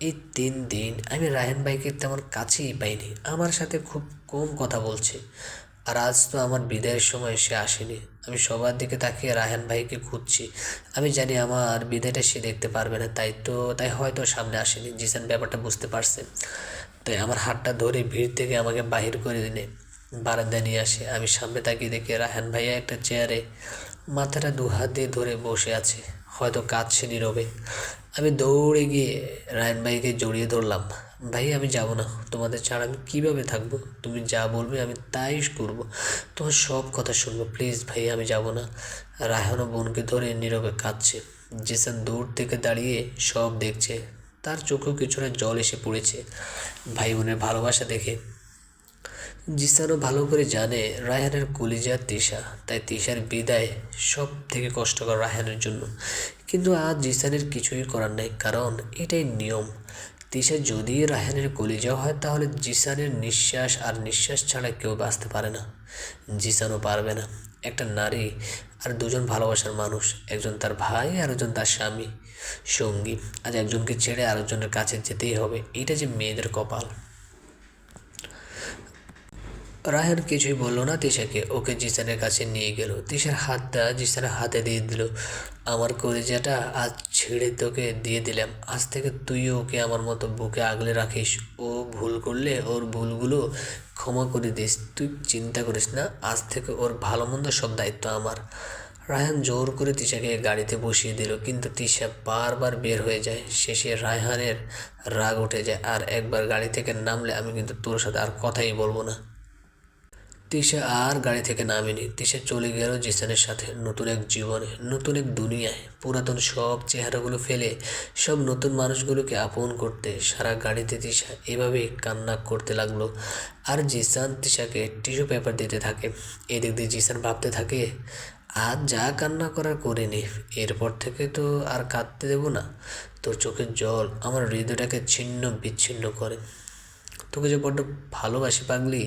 এই 3 দিন আমি রায়হান ভাইকে তেমন কাছেই পাইনি, আমার সাথে খুব কম কথা বলছে। আর আজ তো আমার বিদায়ের সময় সে আসেনি। আমি সবার দিকে তাকিয়ে রায়হান ভাইকে খুঁজছি। আমি জানি আমার বিদায়টা সে দেখতে পারবে না, তাই হয়তো সামনে আসেনি। জিসান ব্যাপারটা বুঝতে পারছে, তাই আমার হাতটা ধরে ভিড় থেকে আমাকে বাহির করে দিলে বারান্দায় নিয়ে আসে। আমি সামনে তাকিয়ে দেখি রায়হান ভাইয়া একটা চেয়ারে মাথাটা 2 হাত দিয়ে ধরে বসে আছে, হয়তো কাঁদছে নীরবে। আমি দৌড়ে গিয়ে রায়হান ভাইকে জড়িয়ে ধরলাম। ভাই আমি যাব না, তোমাদের ছাড়া আমি কীভাবে থাকবো? তুমি যা বলবে আমি তাই করবো, তোমার সব কথা শুনবো, প্লিজ ভাই আমি যাব না। রায়হানও বোনকে ধরে নীরবে কাঁদছে। জেসন দূর থেকে দাঁড়িয়ে সব দেখছে, তার চোখেও কিছুটা জল এসে পড়েছে ভাই বোনের ভালোবাসা দেখে। জিসানও ভালো করে জানে রায়হানের কলিজা তিশা, তাই তিশার বিদায় সব থেকে কষ্টকর রায়হানের জন্য। কিন্তু আজ জিসানের কিছুই করার নেই, কারণ এটাই নিয়ম। তিশা যদি রায়হানের কলিজা হয়, তাহলে জিসানের নিঃশ্বাস আর নিঃশ্বাস ছাড়া কেউ বাঁচতে পারে না। জিসানও পারবে না। একটা নারী আর দুজন ভালোবাসার মানুষ, একজন তার ভাই আর একজন তার স্বামী সঙ্গী, আজ একজনকে ছেড়ে আরেকজনের কাছে যেতেই হবে। এটা যে মেয়েদের কপাল। রায়হান কিছুই বললো না তিশাকে, ওকে জিসানের কাছে নিয়ে গেল। তিশার হাতটা জিসানের হাতে দিয়ে দিল। আমার কলিজাটা আজ ছেড়ে তোকে দিয়ে দিলাম, আজ থেকে তুইও ওকে আমার মতো বুকে আগলে রাখিস। ও ভুল করলে ওর ভুলগুলো ক্ষমা করে দিস, তুই চিন্তা করিস না, আজ থেকে ওর ভালো মন্দ সব দায়িত্ব আমার। রায়হান জোর করে তিশাকে গাড়িতে বসিয়ে দিল, কিন্তু তিশা বারবার বের হয়ে যায়। শেষে রায়হানের রাগ উঠে যায়, আর একবার গাড়ি থেকে নামলে আমি কিন্তু তোর সাথে আর কথাই বলবো না। তিশা আর গাড়ি থেকে নামেনি। তিশা চলে গেল জিসানের সাথে নতুন এক জীবনে, নতুন এক দুনিয়ায়। পুরাতন সব চেহারাগুলো ফেলে সব নতুন মানুষগুলোকে আপন করতে সারা গাড়িতে তিশা এভাবেই কান্না করতে লাগলো। আর জিসান তিশাকে টিস্যু পেপার দিতে থাকে। এদিক দিয়ে জিসান ভাবতে থাকে, আজ যা কান্না করার করে নে, এরপর থেকে তো আর কাঁদতে দেবো না। তোর চোখের জল আমার হৃদয়টাকে ছিন্ন বিচ্ছিন্ন করে। তোকে যে বড্ড ভালোবাসি পাগলি।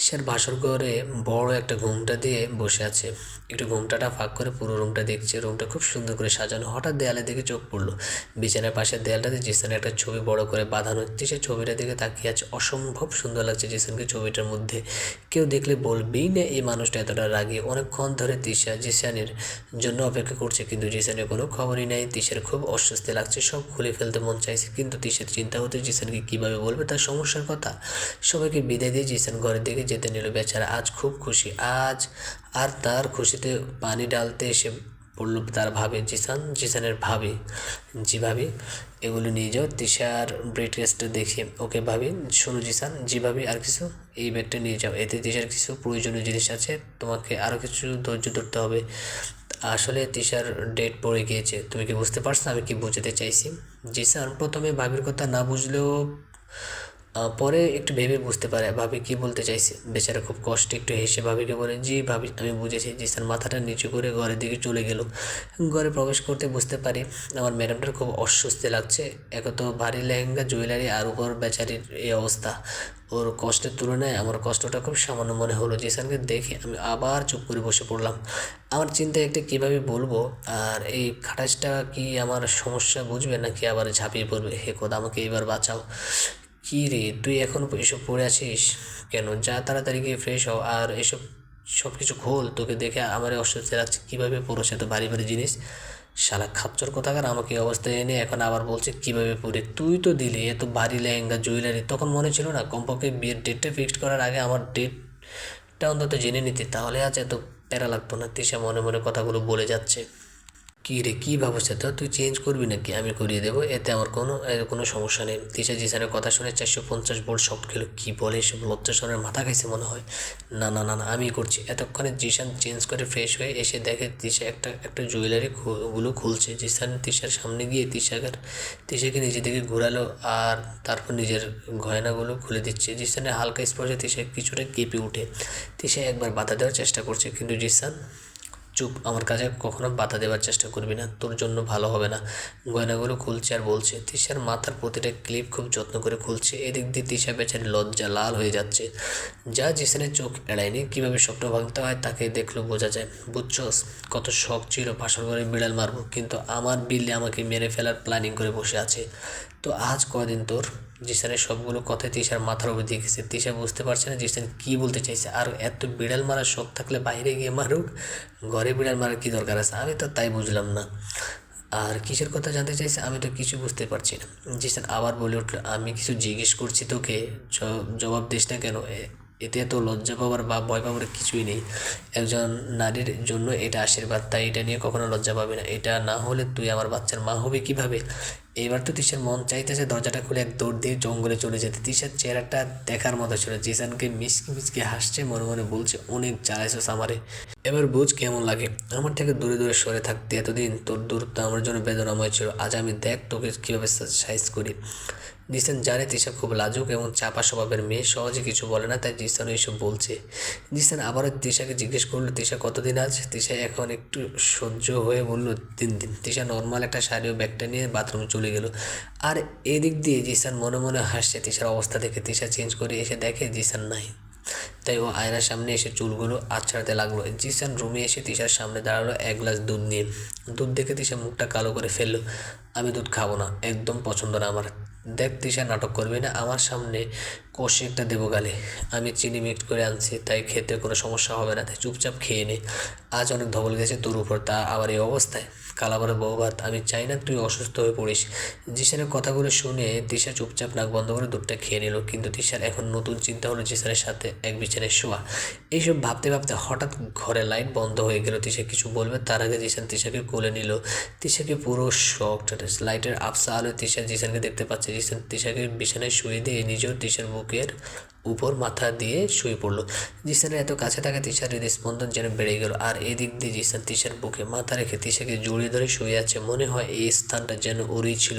তিশার বাসর ঘরে বড় একটা ঘুমটা দিয়ে বসে আছে। একটু ঘুমটাটা ফাঁক করে পুরো রুমটা দেখছে। রুমটা খুব সুন্দর করে সাজানো। হঠাৎ দেয়ালের দিকে চোখ পড়লো। বিছানার পাশের দেয়ালটাতে জিসানের একটা ছবি বড় করে বাঁধানো। তিশা ছবিটার দিকে তাকিয়ে আছে। অসম্ভব সুন্দর লাগছে জিসানকে ছবিটার মধ্যে। কেউ দেখলে বলবেই না এই মানুষটা এতটা রাগী। অনেকক্ষণ ধরে তিশা জিসানের জন্য অপেক্ষা করছে, কিন্তু জিসানের কোনো খবরই নাই। তিশার খুব অস্বস্তি লাগছে, সব খুলে ফেলতে মন চাইছে, কিন্তু তিশার চিন্তা হতে জিসানকে কীভাবে বলবে তার সমস্যার কথা। সবাইকে বিদায় দিয়ে জিসান ঘরের দিকে যেতে নিল। বেচারা আজ খুব খুশি। আজ আর তার খুশিতে পানি ঢালতে এসে পড়ল তার ভাবে জিসানের ভাবি। জি ভাবি, এগুলো নিয়ে যাও। তিশার ব্রেড কেসটা দেখে ওকে ভাবি, শোনো জিসান, জি ভাবি, আর কিছু, এই ব্যাগটা নিয়ে যাও, এতে তিশার কিছু প্রয়োজনীয় জিনিস আছে, তোমাকে আরও কিছু ধৈর্য ধরতে হবে। আসলে তিশার ডেট পড়ে গিয়েছে। তুমি কি বুঝতে পারছো আমি কি বোঝাতে চাইছি? জিসান প্রথমে ভাবির কথা না বুঝলেও পরে একটু ভেবে বুঝতে পারে ভাবি কি বলতে চাইছে। বেচারা খুব কষ্টে একটু হেসে ভাবিকে বলে, জি ভাবি, আমি বুঝেছি। জিসান মাথাটা নিচু করে ঘরের দিকে চলে গেল। ঘরে প্রবেশ করতে বুঝতে পারি আমার ম্যাডামটার খুব অস্বস্তি লাগছে। এক তো ভারী লেহেঙ্গা, জুয়েলারি, আর উপর বেচারির এই অবস্থা। ওর কষ্টের তুলনায় আমার কষ্টটা খুব সামান্য মনে হলো। জিসানকে দেখে আমি আবার চুপ করে বসে পড়লাম। আমার চিন্তায় একটা কীভাবে বলবো, আর এই খাটাসটা কি আমার সমস্যা বুঝবে নাকি আবার ঝাঁপিয়ে পড়বে? হে খোদা, আমাকে এবার বাঁচাও। কী রে, তুই এখনও এসব পড়ে আছিস কেন? যা তাড়াতাড়ি গিয়ে ফ্রেশ হও আর এসব সব কিছু খোল। তোকে দেখে আমার অস্বস্তি লাগছে। কীভাবে পড়োস এত ভারী ভারী জিনিস? শালা খাচ্চর কোথাকার, আমাকে অবস্থায় এনে এখন আবার বলছে কীভাবে পড়ে। তুই তো দিলি এত ভারী লেহেঙ্গা, জুয়েলারি, তখন মনে ছিল না কমপক্ষে বিয়ের ডেটটা ফিক্সড করার আগে আমার ডেটটা অন্তত জেনে নিতে, তাহলে আজ এত প্যারা লাগতো না। তিশা মনে মনে কথাগুলো বলে যাচ্ছে। কী রে, কী ভাবছে তো? তুই চেঞ্জ করবি নাকি? আমি করিয়ে দেবো, এতে আমার কোনো সমস্যা নেই। তিশা জিসানের কথা শুনে 450 ভোল্ট শক খেলো। কী বলে এসব? লজ্জাসনের মাথা খাইছে মনে হয়। না না না না, আমি করছি। এতক্ষণে জিসান চেঞ্জ করে ফ্রেশ হয়ে এসে দেখে তিশা একটা একটা জুয়েলারি গুলো খুলছে। জিসান তিশার সামনে গিয়ে তিশাকে নিজে থেকে ঘোরালো আর তারপর নিজের গয়নাগুলো খুলে দিচ্ছে। জিসানের হালকা স্পর্শে তিশা কিছুটা কেঁপে উঠে। তিশা একবার বাধা দেওয়ার চেষ্টা করছে, কিন্তু জিসান চুপ, আমার কাছে কখনো বাধা দেওয়ার চেষ্টা করবি না, তোর জন্য ভালো হবে না। গয়নাগুলো খুলছে আর বলছে। তিশার মাথার প্রতিটা ক্লিপ খুব যত্ন করে খুলছে। এদিক দিয়ে তিশা বেচারি লজ্জা লাল হয়ে যাচ্ছে। যা জিসানের চোখ এড়ায়নি। কীভাবে স্বপ্ন ভাঙতে হয় তাকে দেখলো বোঝা যায়। বুঝছস, কত শখ ছিল বাসর ঘরে বিড়াল মারবো, কিন্তু আমার বিল্লি আমাকে মেরে ফেলার প্ল্যানিং করে বসে আছে। তো আজ কদিন তোর? জিসানের সবগুলো কথাই তিশার মাথার উপর দিয়ে গেছে। তিশা বুঝতে পারছে না জিসান কী বলতে চাইছে। আর এত বিড়াল মারার শখ থাকলে বাইরে গিয়ে মারুক, ঘরে বিড়াল মারার কী দরকার আছে? আমি তো তাই বুঝলাম না। আর কিসের কথা জানতে চাইছে আমি তো কিছু বুঝতে পারছি না। জিসান আবার বলে উঠলো, আমি কিছু জিজ্ঞেস করছি তোকে, জবাব দিস না কেন? এতে এত লজ্জা পাওয়ার বা ভয় পাওয়ার কিছুই নেই। একজন নারীর জন্য এটা আশীর্বাদ, তাই এটা নিয়ে কখনো লজ্জা পাবে না। এটা না হলে তুই আমার বাচ্চার মা হবি কীভাবে? এইবার তো তিশার মন চাইতেছে দরজাটা খুলে এক দৌড় দিয়ে জঙ্গলে চলে যেতে। তিশার চেহারাটা দেখার মতো ছিল। জিসানকে মিসকে মিসকে হাসছে, মনে মনে বলছে, অনেক জ্বালাইছস আমারে, এবার বুঝ কেমন লাগে আমার থেকে দূরে দূরে সরে থাকতে। এতদিন তোর দূরত্ব আমার জন্য বেদনাময় ছিল। আজ আমি দেখ তোকে কীভাবে সাইজ করি। জিসান জানে তিশা খুব লাজুক এবং চাপা স্বভাবের মেয়ে, সহজে কিছু বলে না, তাই জিসান এইসব বলছে। জিসান আবারও তিশাকে জিজ্ঞেস করলো, তিশা কতদিন আজ? তিশা এখন একটু সহ্য হয়ে বলল, 3 দিন। তিশা নর্মাল একটা শাড়ি ও ব্যাগটা নিয়ে বাথরুমে চলে গেল। আর এদিক দিয়ে জিসান মনে মনে হাসছে তিশার অবস্থা দেখে। তিশা চেঞ্জ করে এসে দেখে জিসান নাই, তাই ও আয়নার সামনে এসে চুলগুলো আঁচড়াতে লাগলো। জিসান রুমে এসে তিশার সামনে দাঁড়ালো এক গ্লাস দুধ নিয়ে। দুধ দেখে তিশা মুখটা কালো করে ফেললো। আমি দুধ খাবো না, একদম পছন্দ না আমার। দেখ তিশা, নাটক করবি না। আমার সামনে কষে একটা দেবো গালে। আমি চিনি মিক্সড করে আনছি, তাই খেতে কোনো সমস্যা হবে না, তাই চুপচাপ খেয়ে নে। আজ অনেক ধবল গেছে তোর উপর, তা আবার এই অবস্থায়। কালাবারের বউ ভাত, আমি চাই না তুই অসুস্থ হয়ে পড়িস। জিসানের কথাগুলো শুনে তিশা চুপচাপ নাক বন্ধ করে দুধটা খেয়ে নিল। কিন্তু তিশার এখন নতুন চিন্তা হলো জিসানের সাথে এক বিছানায় শোয়া। এইসব ভাবতে ভাবতে হঠাৎ ঘরে লাইট বন্ধ হয়ে গেল। তিশা কিছু বলবে তার আগে জিসান তিশাকে কোলে নিল। তিশাকে পুরো শকড। লাইটের আবছা আলোয় তিশা জিসানকে দেখতে পাচ্ছে। জিসান তিশাকে বিছানায় শুয়ে দিয়ে নিজেও তিশার বুকের উপর মাথা দিয়ে শুয়ে পড়লো। জিসানের এত কাছে থাকা তিশার হৃদস্পন্দন যেন বেড়ে গেল। আর এদিক দিয়ে জিসান তিশার বুকে মাথা রেখে তিশাকে জড়িয়ে ধরে শুয়ে আছে। মনে হয় এই স্থানটা যেন ওরই ছিল,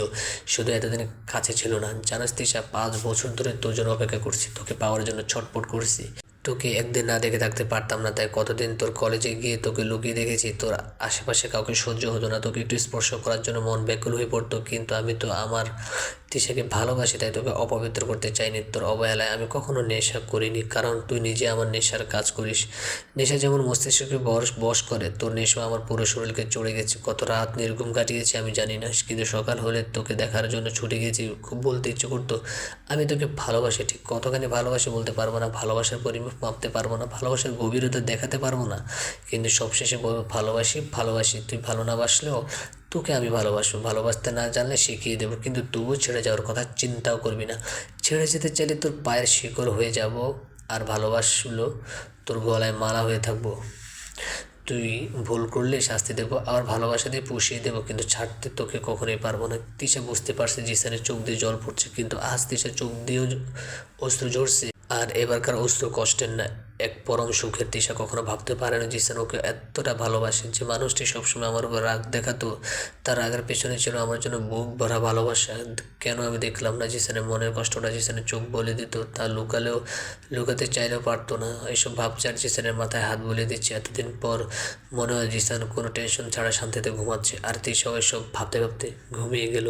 শুধু এতদিন কাছে ছিল না। জানাস তিশা, 5 বছর ধরে তোর জন্য অপেক্ষা করছি, তোকে পাওয়ার জন্য ছটফট করছি। তোকে একদিন না দেখে থাকতে পারতাম না, তাই কতদিন তোর কলেজে গিয়ে তোকে লুকিয়ে রেখেছি। তোর আশেপাশে কাউকে সহ্য হতো না, তোকে একটু স্পর্শ করার জন্য মন ব্যাকুল হয়ে পড়তো। কিন্তু আমি তো আমার তিশাকে ভালোবাসি, তাই তোকে অপবিত্র করতে চাইনি। তোর অবহেলায় আমি কখনো নেশা করিনি, কারণ তুই নিজে আমার নেশার কাজ করিস। নেশা যেমন মস্তিষ্ককে বশ করে, তোর নেশা আমার পুরো শরীরকে চড়ে গেছে। কত রাত নির্ঘুম কাটিয়েছি আমি জানি না, কিন্তু সকাল হলে তোকে দেখার জন্য ছুটে গেছি। খুব বলতে ইচ্ছে করতো, আমি তোকে ভালোবাসি। ঠিক কতখানি ভালোবাসি বলতে পারবো না, ভালোবাসার পরিমাপ মাপতে পারবো না, ভালোবাসার গভীরতা দেখাতে পারবো না, কিন্তু সবশেষে বলবো ভালোবাসি ভালোবাসি। তুই ভালো না বাসলেও তোকে আমি ভালোবাসবো, ভালোবাসতে না জানলে শিখিয়ে দেবো, কিন্তু তবুও ছেড়ে যাওয়ার কথা চিন্তাও করবি না। ছেড়ে যেতে চাইলে তোর পায়ের শিকড় হয়ে যাব, আর ভালোবাসলো তোর গলায় মালা হয়ে থাকবো। তুই ভুল করলে শাস্তি দেবো, আবার ভালোবাসা দিয়ে পুষিয়ে দেবো, কিন্তু ছাড়তে তোকে কখনোই পারবো না। তিশা বুঝতে পারছে জিসানের চোখ দিয়ে জল পড়ছে, কিন্তু আজ তিশার চোখ দিয়েও অশ্রু ঝরছে। আর এবারকার অশ্রু কষ্টের না, এক পরম সুখের। তিশা কখনো ভাবতে পারে না জিসান ওকে এতটা ভালোবাসে। যে মানুষটি সবসময় আমার উপর রাগ দেখাতো, তার রাগের পেছনে ছিল আমার জন্য বুক ভরা ভালোবাসা। কেন আমি দেখলাম না জিসানের মনের কষ্টটা? জিসানের চোখ বলে দিত, তা লুকাতে চাইলেও পারতো না। এইসব ভাবছে আর জিসানের মাথায় হাত বলে দিচ্ছে। এতদিন পর মনে হয় জিসান কোনো টেনশন ছাড়া শান্তিতে ঘুমাচ্ছে, আর তিশাও এসব ভাবতে ভাবতে ঘুমিয়ে গেল।